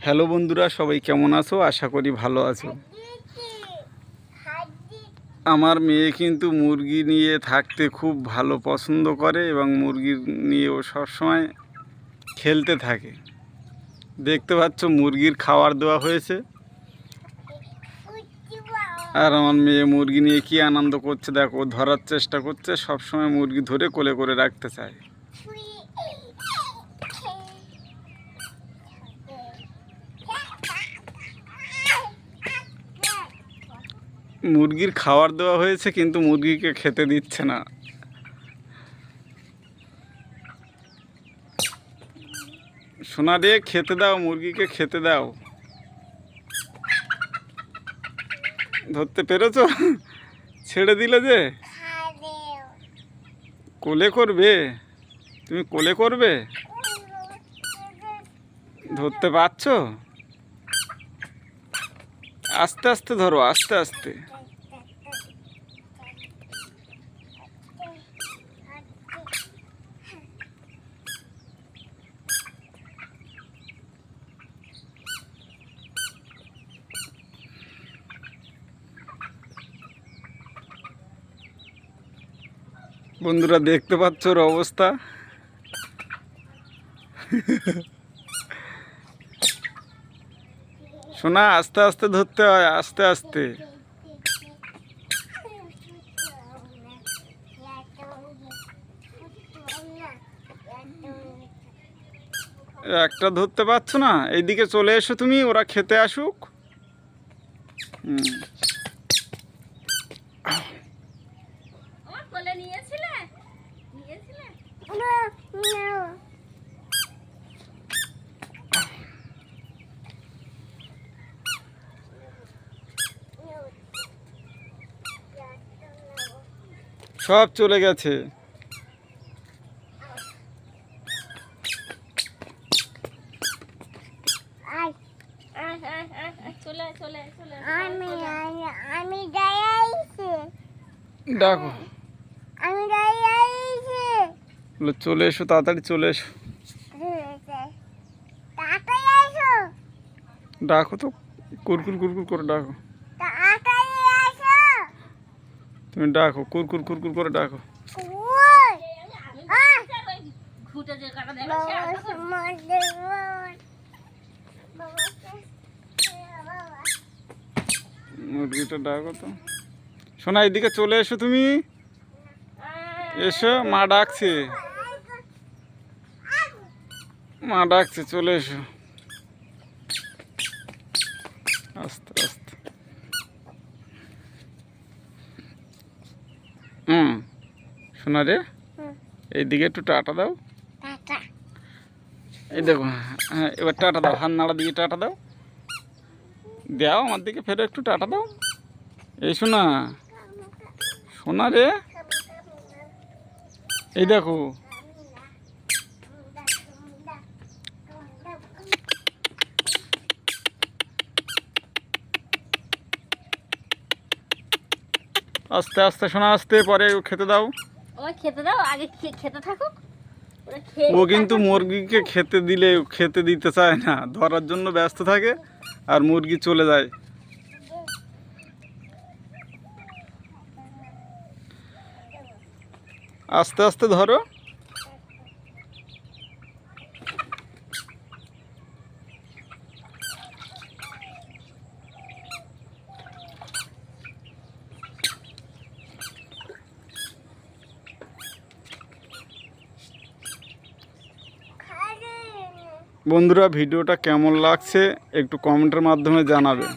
Hello বন্ধুরা, সবাই কেমন আছো? আশা করি ভালো আছো। আমার মেয়ে কিন্তু মুরগি নিয়ে থাকতে খুব ভালো পছন্দ করে এবং মুরগি নিয়েও সবসময় খেলতে থাকে। দেখতে পাচ্ছ মুরগির খাবার দেওয়া হয়েছে, আর আমার মেয়ে মুরগি নিয়ে কি আনন্দ করছে দেখো। ধরার চেষ্টা করছে, সবসময় মুরগি ধরে কোলে করে রাখতে চায়। মুরগির খাবার দেওয়া হয়েছে কিন্তু মুরগিকে খেতে দিচ্ছে না। সোনা রে, খেতে দাও, মুরগিকে খেতে দাও। ধরতে পেরেছো? ছেড়ে দিলে যে। কোলে করবে? তুমি কোলে করবে? ধরতে পারছো? আস্তে আস্তে ধরো, আস্তে আস্তে। বন্ধুরা দেখতে পাচ্ছ ওর অবস্থা। শোনা, আস্তে আস্তে ধরতে হয়, আস্তে আস্তে। একটা ধরতে পারছো না? এইদিকে চলে এসো তুমি, ওরা খেতে আসুক। সব চলে গেছে। ডাকো, চলে এসো, তাড়াতাড়ি চলে এসো। ডাকো তো, কুরকুর কুরকুর করে ডাকো। তুমি ডাকো, কুরকুর কুরকুর করে ডাকো। মুরগিটা ডাকো তো। শোনা, এইদিকে চলে এসো তুমি, এসো, মা ডাকছে, মা ডাকছে, চলে এসো। আস্তে আস্তে। শোনা রে, এইদিকে একটু টাটা দাও। এই দেখো, হ্যাঁ এবার টাটা দাও, হাত নাড়া দিয়ে টাটা দাও। দাও আমার দিকে, ফেরো একটু টাটা দাও। এই শোনা, শোনা রে, এই দেখো। আস্তে আস্তে শোনা, আস্তে, পরে খেতে দাও। খেতে দাও, আগে খেতে থাকুক। ও কিন্তু মুরগিকে খেতে দিলে খেতে দিতে চায় না, ধরার জন্য ব্যস্ত থাকে আর মুরগি চলে যায়। আস্তে আস্তে ধরো। বন্ধুরা ভিডিওটা কেমন লাগছে একটু কমেন্টের মাধ্যমে জানাবেন।